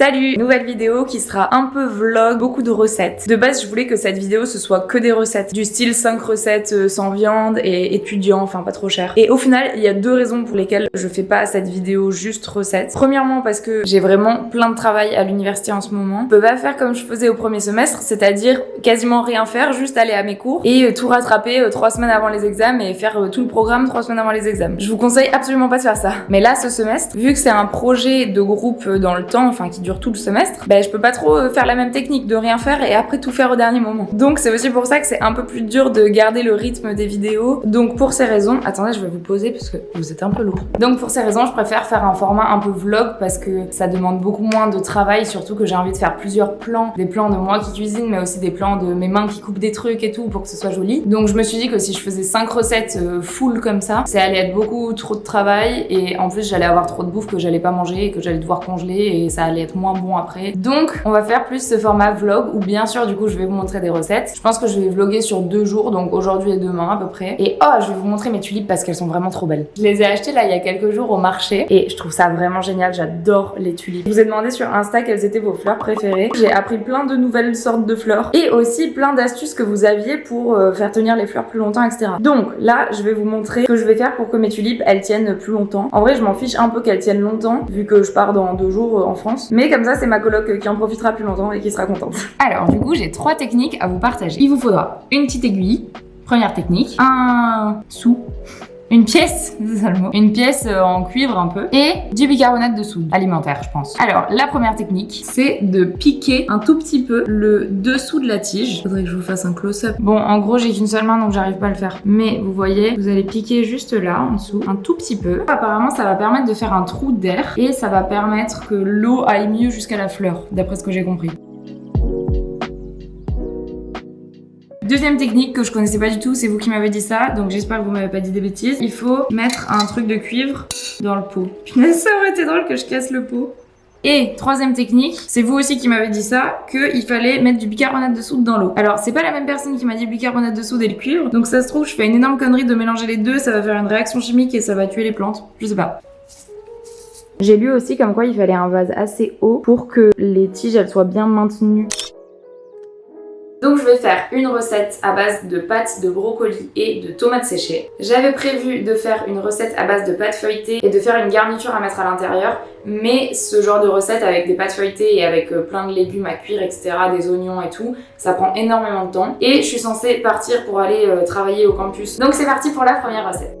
Salut! Nouvelle vidéo qui sera un peu vlog, beaucoup de recettes. De base, je voulais que cette vidéo ce soit que des recettes, du style 5 recettes sans viande et étudiant, enfin pas trop cher. Et au final, il y a deux raisons pour lesquelles je fais pas cette vidéo juste recettes. Premièrement, parce que j'ai vraiment plein de travail à l'université en ce moment. Je peux pas faire comme je faisais au premier semestre, c'est-à-dire quasiment rien faire, juste aller à mes cours et tout rattraper 3 semaines avant les examens et faire tout le programme 3 semaines avant les examens. Je vous conseille absolument pas de faire ça. Mais là, ce semestre, vu que c'est un projet de groupe dans le temps, enfin qui dure tout le semestre, je peux pas trop faire la même technique de rien faire et après tout faire au dernier moment. Donc c'est aussi pour ça que c'est un peu plus dur de garder le rythme des vidéos. Donc pour ces raisons, attendez, je vais vous poser parce que vous êtes un peu lourd. Donc pour ces raisons, je préfère faire un format un peu vlog parce que ça demande beaucoup moins de travail, surtout que j'ai envie de faire plusieurs plans, des plans de moi qui cuisine, mais aussi des plans de mes mains qui coupent des trucs et tout pour que ce soit joli. Donc je me suis dit que si je faisais 5 recettes full comme ça allait être beaucoup trop de travail et en plus j'allais avoir trop de bouffe que j'allais pas manger et que j'allais devoir congeler et ça allait être moins bon après. Donc on va faire plus ce format vlog où bien sûr du coup je vais vous montrer des recettes. Je pense que je vais vlogger sur 2 jours, donc aujourd'hui et demain à peu près. Et je vais vous montrer mes tulipes parce qu'elles sont vraiment trop belles. Je les ai achetées là il y a quelques jours au marché et je trouve ça vraiment génial, j'adore les tulipes. Je vous ai demandé sur Insta quelles étaient vos fleurs préférées. J'ai appris plein de nouvelles sortes de fleurs et aussi plein d'astuces que vous aviez pour faire tenir les fleurs plus longtemps, etc. Donc là je vais vous montrer ce que je vais faire pour que mes tulipes elles tiennent plus longtemps. En vrai je m'en fiche un peu qu'elles tiennent longtemps vu que je pars dans 2 jours en France, mais comme ça c'est ma coloc qui en profitera plus longtemps et qui sera contente. Alors du coup j'ai 3 techniques à vous partager. Il vous faudra une petite aiguille, première technique, un sou, une pièce, c'est ça le mot, une pièce en cuivre un peu, et du bicarbonate de soude alimentaire, je pense. Alors, la première technique, c'est de piquer un tout petit peu le dessous de la tige. Faudrait que je vous fasse un close-up. Bon, en gros, j'ai qu'une seule main, donc j'arrive pas à le faire. Mais vous voyez, vous allez piquer juste là, en dessous, un tout petit peu. Apparemment, ça va permettre de faire un trou d'air, et ça va permettre que l'eau aille mieux jusqu'à la fleur, d'après ce que j'ai compris. Deuxième technique que je connaissais pas du tout, c'est vous qui m'avez dit ça, donc j'espère que vous m'avez pas dit des bêtises. Il faut mettre un truc de cuivre dans le pot. Punaise, ça aurait été drôle que je casse le pot. Et troisième technique, c'est vous aussi qui m'avez dit ça, qu'il fallait mettre du bicarbonate de soude dans l'eau. Alors c'est pas la même personne qui m'a dit le bicarbonate de soude et le cuivre, donc ça se trouve je fais une énorme connerie de mélanger les deux, ça va faire une réaction chimique et ça va tuer les plantes, je sais pas. J'ai lu aussi comme quoi il fallait un vase assez haut pour que les tiges elles soient bien maintenues. Donc je vais faire une recette à base de pâtes de brocoli et de tomates séchées. J'avais prévu de faire une recette à base de pâtes feuilletées et de faire une garniture à mettre à l'intérieur, mais ce genre de recette avec des pâtes feuilletées et avec plein de légumes à cuire, etc., des oignons et tout, ça prend énormément de temps. Et je suis censée partir pour aller travailler au campus. Donc c'est parti pour la première recette.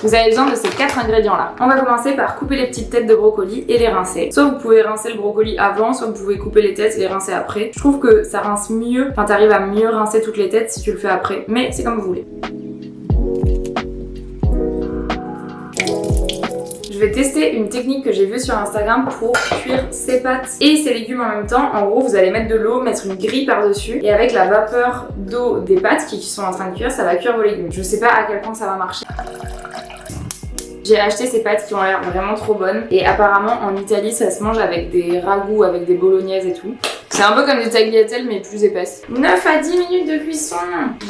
Vous avez besoin de ces 4 ingrédients là. On va commencer par couper les petites têtes de brocoli et les rincer. Soit vous pouvez rincer le brocoli avant, soit vous pouvez couper les têtes et les rincer après. Je trouve que ça rince mieux, enfin t'arrives à mieux rincer toutes les têtes si tu le fais après, mais c'est comme vous voulez. Je vais tester une technique que j'ai vue sur Instagram pour cuire ses pâtes et ses légumes en même temps. En gros, vous allez mettre de l'eau, mettre une grille par-dessus et avec la vapeur d'eau des pâtes qui sont en train de cuire, ça va cuire vos légumes. Je sais pas à quel point ça va marcher. J'ai acheté ces pâtes qui ont l'air vraiment trop bonnes et apparemment en Italie ça se mange avec des ragoûts, avec des bolognaises et tout. C'est un peu comme des tagliatelles mais plus épaisses. 9 à 10 minutes de cuisson.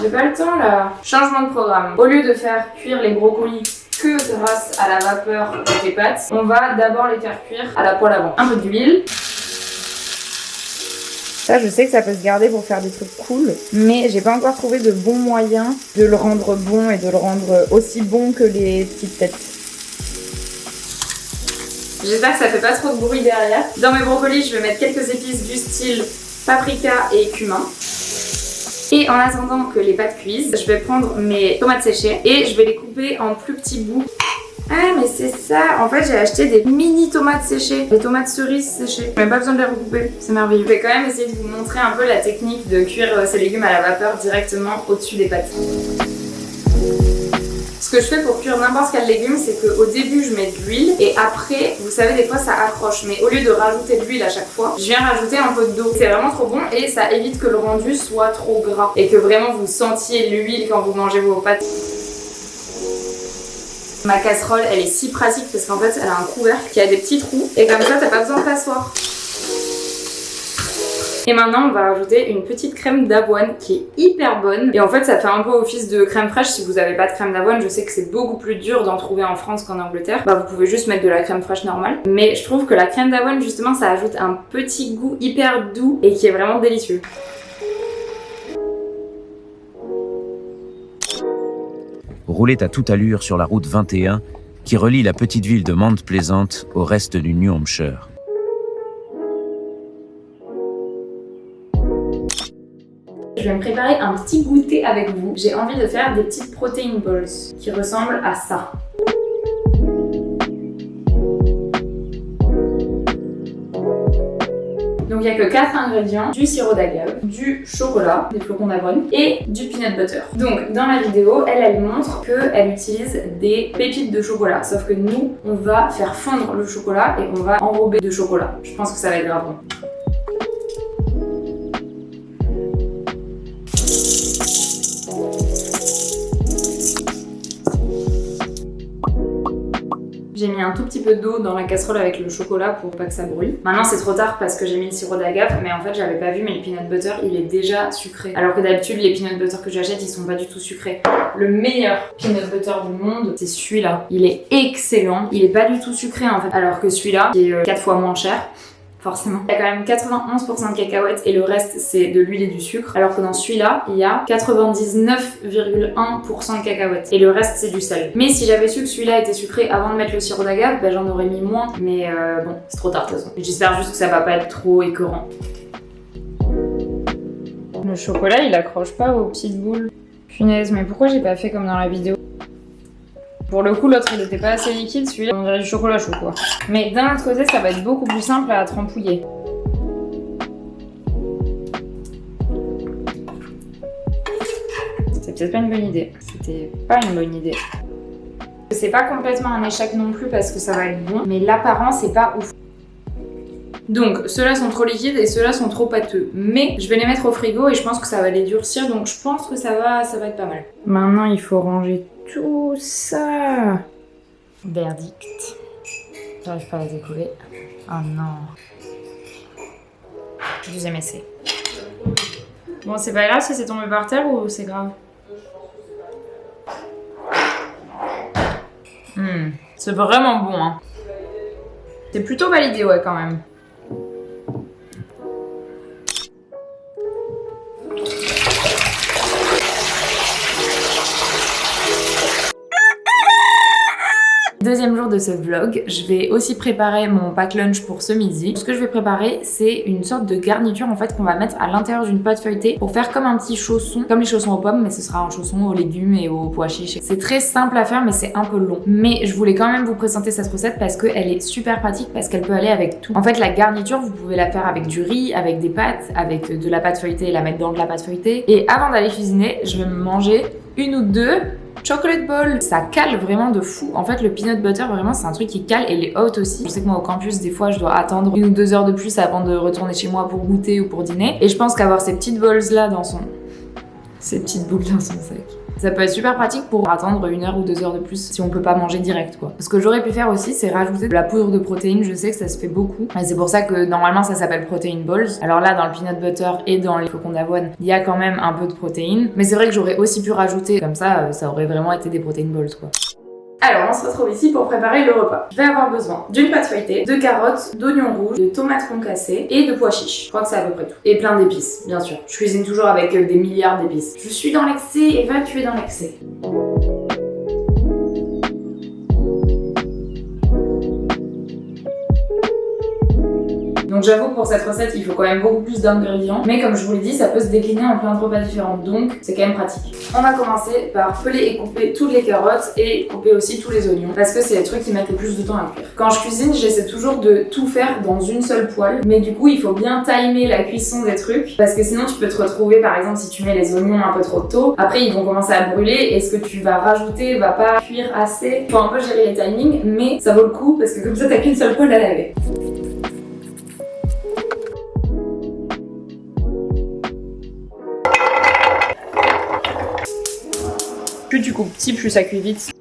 J'ai pas le temps là. Changement de programme. Au lieu de faire cuire les brocolis que grâce à la vapeur de tes pâtes, on va d'abord les faire cuire à la poêle avant. Un peu d'huile. Ça, je sais que ça peut se garder pour faire des trucs cool, mais j'ai pas encore trouvé de bon moyen de le rendre bon et de le rendre aussi bon que les petites têtes. J'espère que ça fait pas trop de bruit derrière. Dans mes brocolis, je vais mettre quelques épices du style paprika et cumin. Et en attendant que les pâtes cuisent, je vais prendre mes tomates séchées et je vais les couper en plus petits bouts. Ah mais c'est ça, en fait j'ai acheté des mini tomates séchées, des tomates cerises séchées. J'ai même pas besoin de les recouper, c'est merveilleux. Je vais quand même essayer de vous montrer un peu la technique de cuire ces légumes à la vapeur directement au-dessus des pâtes. Ce que je fais pour cuire n'importe quel légume, c'est qu'au début je mets de l'huile et après, vous savez des fois ça accroche, mais au lieu de rajouter de l'huile à chaque fois, je viens rajouter un peu d'eau. C'est vraiment trop bon et ça évite que le rendu soit trop gras et que vraiment vous sentiez l'huile quand vous mangez vos pâtes. Ma casserole, elle est si pratique parce qu'en fait, elle a un couvercle qui a des petits trous et comme ça, t'as pas besoin de t'asseoir. Et maintenant on va rajouter une petite crème d'avoine qui est hyper bonne. Et en fait ça fait un peu office de crème fraîche si vous avez pas de crème d'avoine. Je sais que c'est beaucoup plus dur d'en trouver en France qu'en Angleterre. Bah vous pouvez juste mettre de la crème fraîche normale. Mais je trouve que la crème d'avoine justement ça ajoute un petit goût hyper doux et qui est vraiment délicieux. Roulait à toute allure sur la route 21 qui relie la petite ville de Mount Pleasant au reste du New Hampshire. Je vais me préparer un petit goûter avec vous. J'ai envie de faire des petites protein balls qui ressemblent à ça. Donc il n'y a que 4 ingrédients, du sirop d'agave, du chocolat, des flocons d'avoine et du peanut butter. Donc dans la vidéo, elle montre qu'elle utilise des pépites de chocolat. Sauf que nous, on va faire fondre le chocolat et on va enrober de chocolat. Je pense que ça va être grave bon. J'ai mis un tout petit peu d'eau dans la casserole avec le chocolat pour pas que ça brûle. Maintenant c'est trop tard parce que j'ai mis le sirop d'agave, mais en fait j'avais pas vu, mais le peanut butter il est déjà sucré. Alors que d'habitude les peanut butter que j'achète ils sont pas du tout sucrés. Le meilleur peanut butter du monde c'est celui-là. Il est excellent, il est pas du tout sucré en fait. Alors que celui-là qui est 4 fois moins cher. Forcément. Il y a quand même 91% de cacahuètes et le reste c'est de l'huile et du sucre. Alors que dans celui-là, il y a 99,1% de cacahuètes. Et le reste c'est du sel. Mais si j'avais su que celui-là était sucré avant de mettre le sirop d'agave, bah, j'en aurais mis moins. Mais bon, c'est trop tard de toute façon. J'espère juste que ça va pas être trop écœurant. Le chocolat il accroche pas aux petites boules. Punaise, mais pourquoi j'ai pas fait comme dans la vidéo ? Pour le coup, l'autre il était pas assez liquide, celui-là on dirait du chocolat chaud quoi. Mais d'un autre côté, ça va être beaucoup plus simple à trempouiller. C'est peut-être pas une bonne idée. C'était pas une bonne idée. C'est pas complètement un échec non plus parce que ça va être bon, mais l'apparence est pas ouf. Donc ceux-là sont trop liquides et ceux-là sont trop pâteux. Mais je vais les mettre au frigo et je pense que ça va les durcir, donc je pense que ça va être pas mal. Maintenant il faut ranger tout ça. Verdict. J'arrive pas à la décoller. Oh non. Deuxième essai. Bon c'est pas grave si c'est tombé par terre ou c'est grave? C'est vraiment bon hein. C'est plutôt validé ouais quand même. Deuxième jour de ce vlog, je vais aussi préparer mon pack lunch pour ce midi. Ce que je vais préparer, c'est une sorte de garniture en fait qu'on va mettre à l'intérieur d'une pâte feuilletée pour faire comme un petit chausson, comme les chaussons aux pommes, mais ce sera un chausson aux légumes et aux pois chiches. C'est très simple à faire, mais c'est un peu long. Mais je voulais quand même vous présenter cette recette parce qu'elle est super pratique, parce qu'elle peut aller avec tout. En fait, la garniture, vous pouvez la faire avec du riz, avec des pâtes, avec de la pâte feuilletée et la mettre dans de la pâte feuilletée. Et avant d'aller cuisiner, je vais me manger une ou deux chocolate ball. Ça cale vraiment de fou. En fait, le peanut butter, vraiment, c'est un truc qui cale et les hot aussi. Je sais que moi, au campus, des fois, je dois attendre 1 ou 2 heures de plus avant de retourner chez moi pour goûter ou pour dîner. Et je pense qu'avoir ces petites balls là dans son... ces petites boules dans son sac, ça peut être super pratique pour attendre 1 heure ou 2 heures de plus si on peut pas manger direct quoi. Ce que j'aurais pu faire aussi, c'est rajouter de la poudre de protéines. Je sais que ça se fait beaucoup. Et c'est pour ça que normalement ça s'appelle protein balls. Alors là, dans le peanut butter et dans les flocons d'avoine, il y a quand même un peu de protéines. Mais c'est vrai que j'aurais aussi pu rajouter comme ça, ça aurait vraiment été des protein balls quoi. Alors on se retrouve ici pour préparer le repas. Je vais avoir besoin d'une pâte feuilletée, de carottes, d'oignons rouges, de tomates concassées et de pois chiches. Je crois que c'est à peu près tout. Et plein d'épices, bien sûr. Je cuisine toujours avec des milliards d'épices. Je suis dans l'excès et va tu es dans l'excès. Donc j'avoue que pour cette recette, il faut quand même beaucoup plus d'ingrédients. Mais comme je vous l'ai dit, ça peut se décliner en plein de repas différents. Donc c'est quand même pratique. On va commencer par peler et couper toutes les carottes et couper aussi tous les oignons. Parce que c'est les trucs qui mettent le plus de temps à cuire. Quand je cuisine, j'essaie toujours de tout faire dans une seule poêle. Mais du coup, il faut bien timer la cuisson des trucs. Parce que sinon, tu peux te retrouver, par exemple, si tu mets les oignons un peu trop tôt. Après, ils vont commencer à brûler et ce que tu vas rajouter va pas cuire assez. Faut un peu gérer les timings, mais ça vaut le coup parce que comme ça, t'as qu'une seule poêle à laver. Plus tu coupes petit, plus ça cuit vite.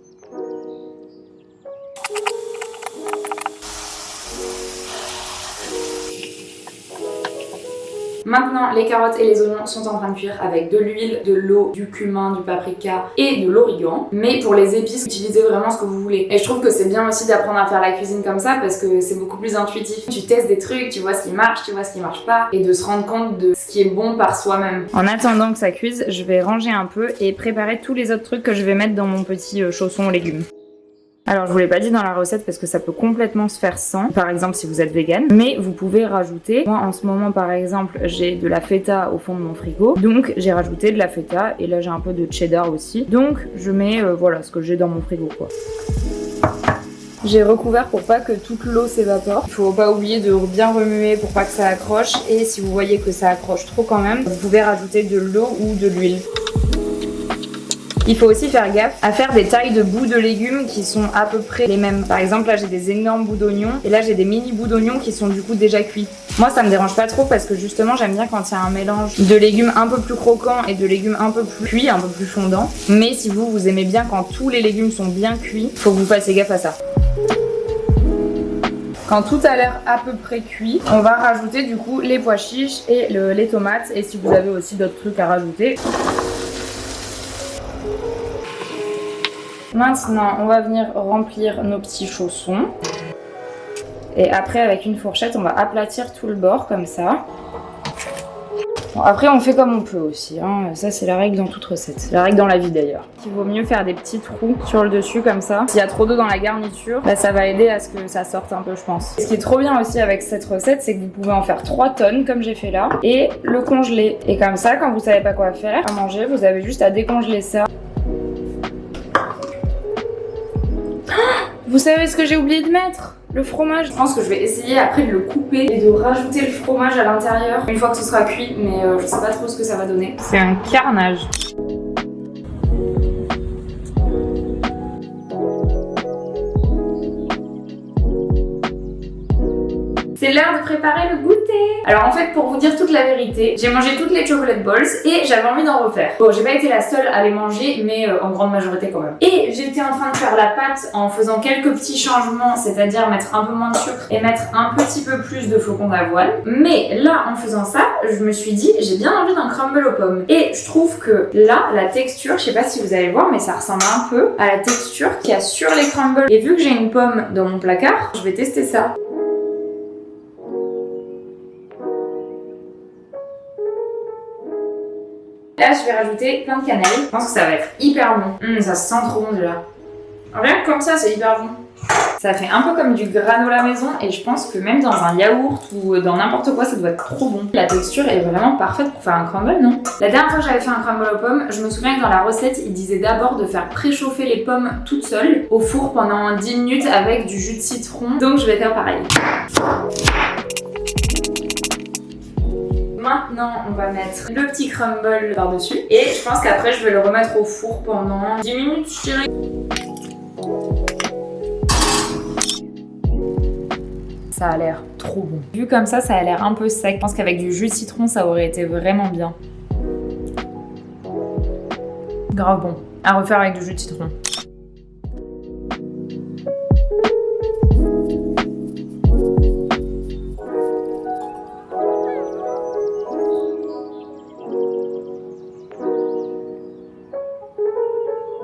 Maintenant, les carottes et les oignons sont en train de cuire avec de l'huile, de l'eau, du cumin, du paprika et de l'origan. Mais pour les épices, utilisez vraiment ce que vous voulez. Et je trouve que c'est bien aussi d'apprendre à faire la cuisine comme ça parce que c'est beaucoup plus intuitif. Tu testes des trucs, tu vois ce qui marche, tu vois ce qui marche pas et de se rendre compte de ce qui est bon par soi-même. En attendant que ça cuise, je vais ranger un peu et préparer tous les autres trucs que je vais mettre dans mon petit chausson aux légumes. Alors je vous l'ai pas dit dans la recette parce que ça peut complètement se faire sans, par exemple si vous êtes vegan, mais vous pouvez rajouter. Moi en ce moment par exemple j'ai de la feta au fond de mon frigo, donc j'ai rajouté de la feta et là j'ai un peu de cheddar aussi, donc je mets voilà ce que j'ai dans mon frigo quoi. J'ai recouvert pour pas que toute l'eau s'évapore. Il faut pas oublier de bien remuer pour pas que ça accroche et si vous voyez que ça accroche trop quand même, vous pouvez rajouter de l'eau ou de l'huile. Il faut aussi faire gaffe à faire des tailles de bouts de légumes qui sont à peu près les mêmes. Par exemple, là j'ai des énormes bouts d'oignons et là j'ai des mini bouts d'oignons qui sont du coup déjà cuits. Moi ça me dérange pas trop parce que justement j'aime bien quand il y a un mélange de légumes un peu plus croquants et de légumes un peu plus cuits, un peu plus fondants. Mais si vous aimez bien quand tous les légumes sont bien cuits, faut que vous fassiez gaffe à ça. Quand tout a l'air à peu près cuit, on va rajouter du coup les pois chiches et les tomates et si vous avez aussi d'autres trucs à rajouter. Maintenant, on va venir remplir nos petits chaussons. Et après, avec une fourchette, on va aplatir tout le bord comme ça. Bon, après, on fait comme on peut aussi. Hein. Ça, c'est la règle dans toute recette. C'est la règle dans la vie d'ailleurs. Il vaut mieux faire des petits trous sur le dessus comme ça. S'il y a trop d'eau dans la garniture, bah, ça va aider à ce que ça sorte un peu, je pense. Ce qui est trop bien aussi avec cette recette, c'est que vous pouvez en faire 3 tonnes comme j'ai fait là et le congeler. Et comme ça, quand vous savez pas quoi faire à manger, vous avez juste à décongeler ça. Vous savez ce que j'ai oublié de mettre? Le fromage. Je pense que je vais essayer après de le couper et de rajouter le fromage à l'intérieur une fois que ce sera cuit, mais je sais pas trop ce que ça va donner. C'est un carnage. C'est l'heure de préparer le goûter. Alors en fait, pour vous dire toute la vérité, j'ai mangé toutes les chocolate balls et j'avais envie d'en refaire. Bon, j'ai pas été la seule à les manger, mais en grande majorité quand même. Et j'étais en train de faire la pâte en faisant quelques petits changements, c'est-à-dire mettre un peu moins de sucre et mettre un petit peu plus de flocons d'avoine. Mais là, en faisant ça, je me suis dit, j'ai bien envie d'un crumble aux pommes. Et je trouve que là, la texture, je sais pas si vous allez voir, mais ça ressemble un peu à la texture qu'il y a sur les crumbles. Et vu que j'ai une pomme dans mon placard, je vais tester ça. Là, je vais rajouter plein de cannelle. Je pense que ça va être hyper bon. Ça sent trop bon déjà. Rien que comme ça, c'est hyper bon. Ça fait un peu comme du granola maison et je pense que même dans un yaourt ou dans n'importe quoi, ça doit être trop bon. La texture est vraiment parfaite pour faire un crumble, non? La dernière fois que j'avais fait un crumble aux pommes, je me souviens que dans la recette, il disait d'abord de faire préchauffer les pommes toutes seules au four pendant 10 minutes avec du jus de citron. Donc je vais faire pareil. Maintenant, on va mettre le petit crumble par-dessus. Et je pense qu'après, je vais le remettre au four pendant 10 minutes, je dirais. Ça a l'air trop bon. Vu comme ça a l'air un peu sec. Je pense qu'avec du jus de citron, ça aurait été vraiment bien. Grave bon. À refaire avec du jus de citron.